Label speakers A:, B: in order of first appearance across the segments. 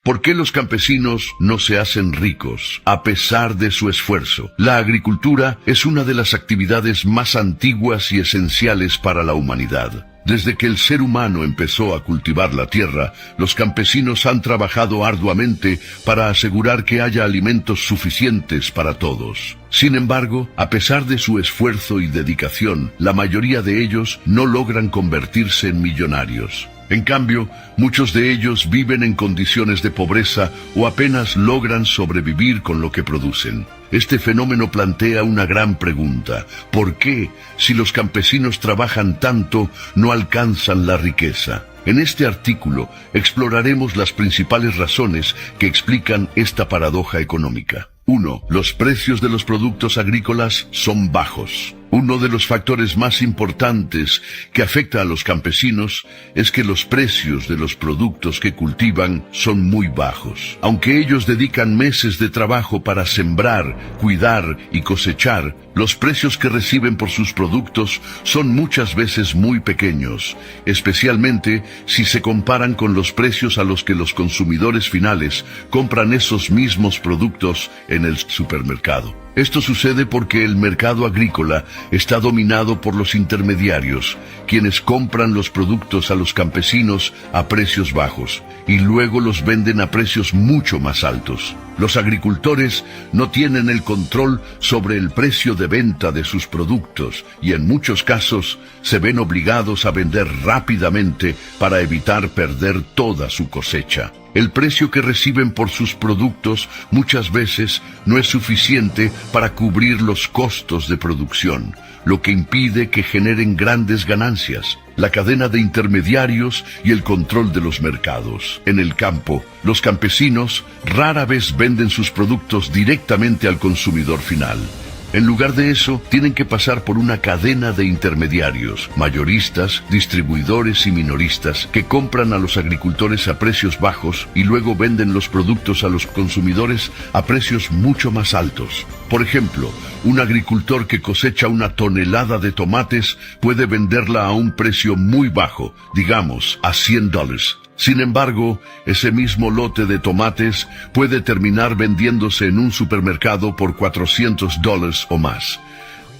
A: ¿Por qué los campesinos no se hacen ricos a pesar de su esfuerzo? La agricultura es una de las actividades más antiguas y esenciales para la humanidad. Desde que el ser humano empezó a cultivar la tierra, los campesinos han trabajado arduamente para asegurar que haya alimentos suficientes para todos. Sin embargo, a pesar de su esfuerzo y dedicación, la mayoría de ellos no logran convertirse en millonarios. En cambio, muchos de ellos viven en condiciones de pobreza o apenas logran sobrevivir con lo que producen. Este fenómeno plantea una gran pregunta: ¿por qué, si los campesinos trabajan tanto, no alcanzan la riqueza? En este artículo exploraremos las principales razones que explican esta paradoja económica. 1. Los precios de los productos agrícolas son bajos. Uno de los factores más importantes que afecta a los campesinos es que los precios de los productos que cultivan son muy bajos. Aunque ellos dedican meses de trabajo para sembrar, cuidar y cosechar, los precios que reciben por sus productos son muchas veces muy pequeños, especialmente si se comparan con los precios a los que los consumidores finales compran esos mismos productos en el supermercado. Esto sucede porque el mercado agrícola está dominado por los intermediarios, quienes compran los productos a los campesinos a precios bajos y luego los venden a precios mucho más altos. Los agricultores no tienen el control sobre el precio de venta de sus productos y en muchos casos se ven obligados a vender rápidamente para evitar perder toda su cosecha. El precio que reciben por sus productos muchas veces no es suficiente para cubrir los costos de producción, lo que impide que generen grandes ganancias. La cadena de intermediarios y el control de los mercados. En el campo, los campesinos rara vez venden sus productos directamente al consumidor final. En lugar de eso, tienen que pasar por una cadena de intermediarios, mayoristas, distribuidores y minoristas, que compran a los agricultores a precios bajos y luego venden los productos a los consumidores a precios mucho más altos. Por ejemplo, un agricultor que cosecha una tonelada de tomates puede venderla a un precio muy bajo, digamos, a $100. Sin embargo, ese mismo lote de tomates puede terminar vendiéndose en un supermercado por $400 o más.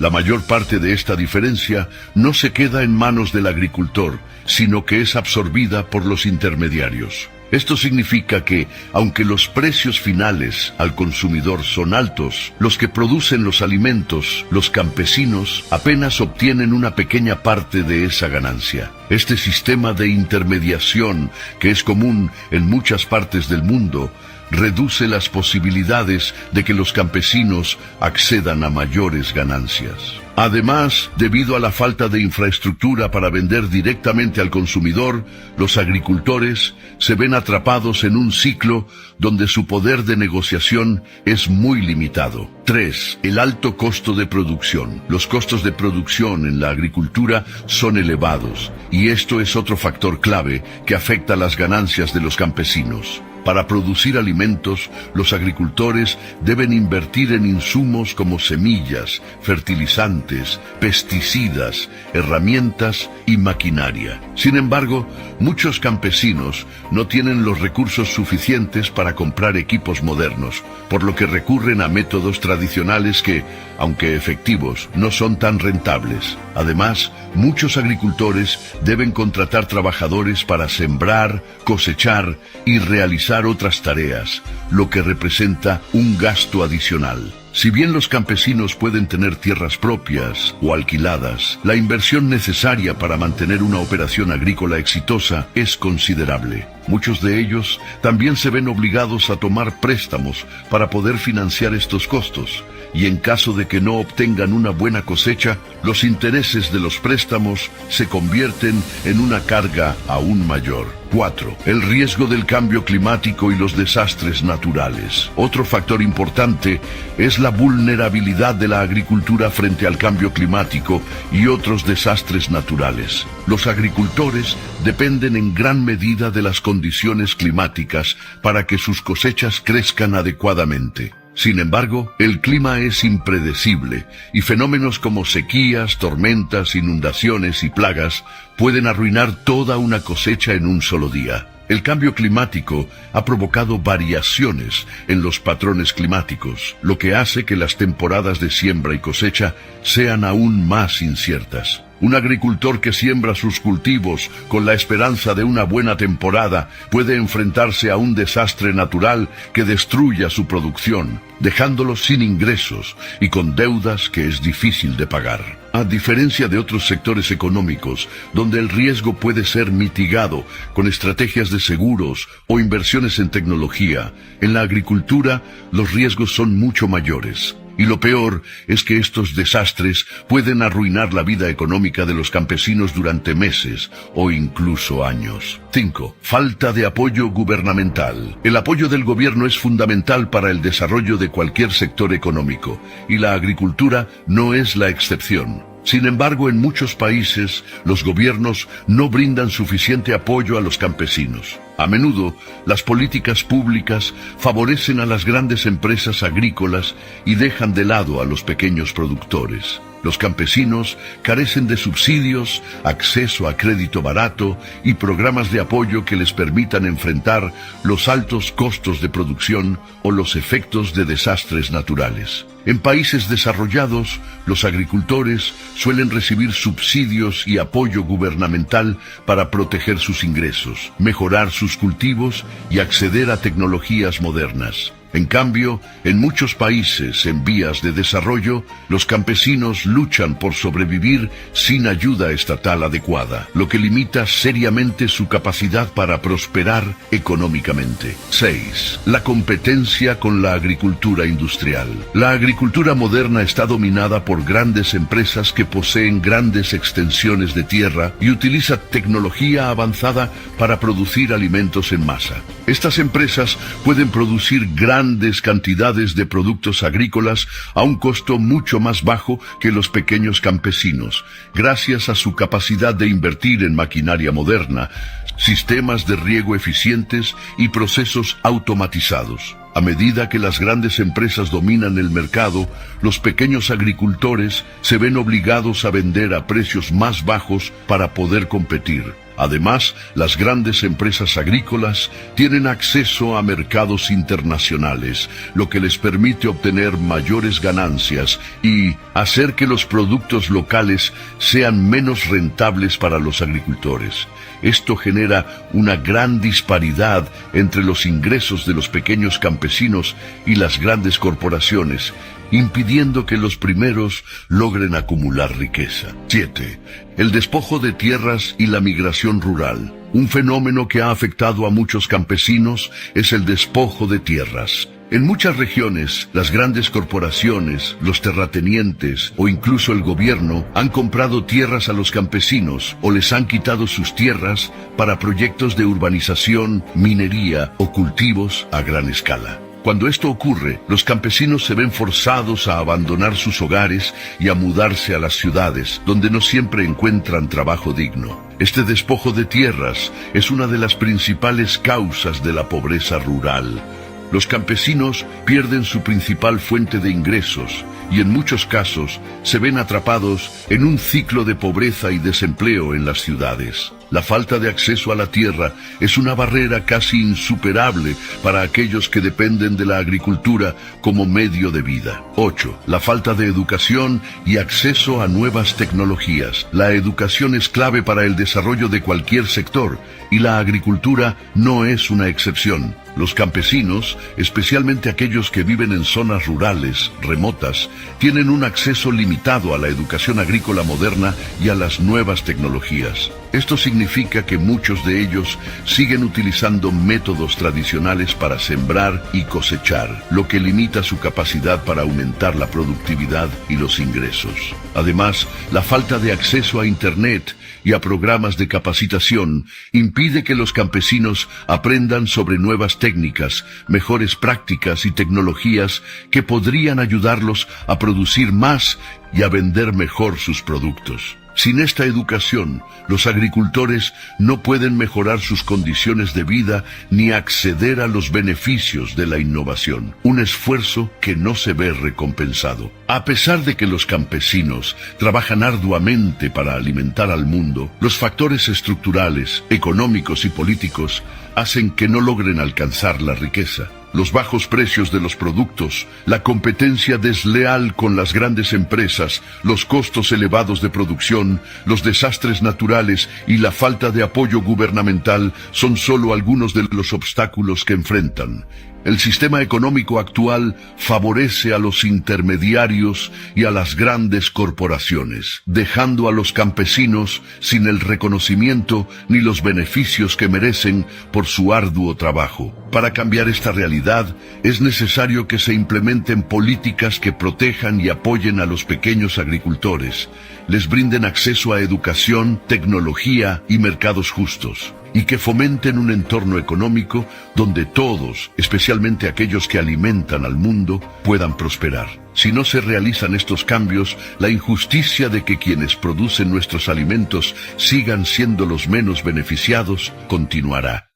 A: La mayor parte de esta diferencia no se queda en manos del agricultor, sino que es absorbida por los intermediarios. Esto significa que, aunque los precios finales al consumidor son altos, los que producen los alimentos, los campesinos, apenas obtienen una pequeña parte de esa ganancia. Este sistema de intermediación, que es común en muchas partes del mundo, reduce las posibilidades de que los campesinos accedan a mayores ganancias. Además, debido a la falta de infraestructura para vender directamente al consumidor, los agricultores se ven atrapados en un ciclo donde su poder de negociación es muy limitado. 3. El alto costo de producción. Los costos de producción en la agricultura son elevados, y esto es otro factor clave que afecta las ganancias de los campesinos. Para producir alimentos, los agricultores deben invertir en insumos como semillas, fertilizantes, pesticidas, herramientas y maquinaria. Sin embargo, muchos campesinos no tienen los recursos suficientes para comprar equipos modernos, por lo que recurren a métodos tradicionales que, aunque efectivos, no son tan rentables. Además, muchos agricultores deben contratar trabajadores para sembrar, cosechar y realizar otras tareas, lo que representa un gasto adicional. Si bien los campesinos pueden tener tierras propias o alquiladas, la inversión necesaria para mantener una operación agrícola exitosa es considerable. Muchos de ellos también se ven obligados a tomar préstamos para poder financiar estos costos, y en caso de que no obtengan una buena cosecha, los intereses de los préstamos se convierten en una carga aún mayor. 4. El riesgo del cambio climático y los desastres naturales. Otro factor importante es la vulnerabilidad de la agricultura frente al cambio climático y otros desastres naturales. Los agricultores dependen en gran medida de las condiciones climáticas para que sus cosechas crezcan adecuadamente. Sin embargo, el clima es impredecible y fenómenos como sequías, tormentas, inundaciones y plagas pueden arruinar toda una cosecha en un solo día. El cambio climático ha provocado variaciones en los patrones climáticos, lo que hace que las temporadas de siembra y cosecha sean aún más inciertas. Un agricultor que siembra sus cultivos con la esperanza de una buena temporada puede enfrentarse a un desastre natural que destruya su producción, dejándolo sin ingresos y con deudas que es difícil de pagar. A diferencia de otros sectores económicos, donde el riesgo puede ser mitigado con estrategias de seguros o inversiones en tecnología, en la agricultura los riesgos son mucho mayores. Y lo peor es que estos desastres pueden arruinar la vida económica de los campesinos durante meses o incluso años. 5. Falta de apoyo gubernamental. El apoyo del gobierno es fundamental para el desarrollo de cualquier sector económico, y la agricultura no es la excepción. Sin embargo, en muchos países, los gobiernos no brindan suficiente apoyo a los campesinos. A menudo, las políticas públicas favorecen a las grandes empresas agrícolas y dejan de lado a los pequeños productores. Los campesinos carecen de subsidios, acceso a crédito barato y programas de apoyo que les permitan enfrentar los altos costos de producción o los efectos de desastres naturales. En países desarrollados, los agricultores suelen recibir subsidios y apoyo gubernamental para proteger sus ingresos, mejorar sus cultivos y acceder a tecnologías modernas. En cambio, en muchos países en vías de desarrollo, los campesinos luchan por sobrevivir sin ayuda estatal adecuada, lo que limita seriamente su capacidad para prosperar económicamente. 6. La competencia con la agricultura industrial. La agricultura moderna está dominada por grandes empresas que poseen grandes extensiones de tierra y utiliza tecnología avanzada para producir alimentos en masa. Estas empresas pueden producir grandes cantidades de productos agrícolas a un costo mucho más bajo que los pequeños campesinos, gracias a su capacidad de invertir en maquinaria moderna, sistemas de riego eficientes y procesos automatizados. A medida que las grandes empresas dominan el mercado, los pequeños agricultores se ven obligados a vender a precios más bajos para poder competir. Además, las grandes empresas agrícolas tienen acceso a mercados internacionales, lo que les permite obtener mayores ganancias y hacer que los productos locales sean menos rentables para los agricultores. Esto genera una gran disparidad entre los ingresos de los pequeños campesinos y las grandes corporaciones, impidiendo que los primeros logren acumular riqueza. 7. El despojo de tierras y la migración rural. Un fenómeno que ha afectado a muchos campesinos es el despojo de tierras. En muchas regiones, las grandes corporaciones, los terratenientes o incluso el gobierno han comprado tierras a los campesinos o les han quitado sus tierras para proyectos de urbanización, minería o cultivos a gran escala. Cuando esto ocurre, los campesinos se ven forzados a abandonar sus hogares y a mudarse a las ciudades, donde no siempre encuentran trabajo digno. Este despojo de tierras es una de las principales causas de la pobreza rural. Los campesinos pierden su principal fuente de ingresos y en muchos casos se ven atrapados en un ciclo de pobreza y desempleo en las ciudades. La falta de acceso a la tierra es una barrera casi insuperable para aquellos que dependen de la agricultura como medio de vida. 8. La falta de educación y acceso a nuevas tecnologías. La educación es clave para el desarrollo de cualquier sector y la agricultura no es una excepción. Los campesinos, especialmente aquellos que viven en zonas rurales, remotas, tienen un acceso limitado a la educación agrícola moderna y a las nuevas tecnologías. Esto significa que muchos de ellos siguen utilizando métodos tradicionales para sembrar y cosechar, lo que limita su capacidad para aumentar la productividad y los ingresos. Además, la falta de acceso a Internet y a programas de capacitación impide que los campesinos aprendan sobre nuevas técnicas, mejores prácticas y tecnologías que podrían ayudarlos a producir más y a vender mejor sus productos. Sin esta educación, los agricultores no pueden mejorar sus condiciones de vida ni acceder a los beneficios de la innovación, un esfuerzo que no se ve recompensado. A pesar de que los campesinos trabajan arduamente para alimentar al mundo, los factores estructurales, económicos y políticos hacen que no logren alcanzar la riqueza. Los bajos precios de los productos, la competencia desleal con las grandes empresas, los costos elevados de producción, los desastres naturales y la falta de apoyo gubernamental son solo algunos de los obstáculos que enfrentan. El sistema económico actual favorece a los intermediarios y a las grandes corporaciones, dejando a los campesinos sin el reconocimiento ni los beneficios que merecen por su arduo trabajo. Para cambiar esta realidad, es necesario que se implementen políticas que protejan y apoyen a los pequeños agricultores, les brinden acceso a educación, tecnología y mercados justos, y que fomenten un entorno económico donde todos, especialmente aquellos que alimentan al mundo, puedan prosperar. Si no se realizan estos cambios, la injusticia de que quienes producen nuestros alimentos sigan siendo los menos beneficiados continuará.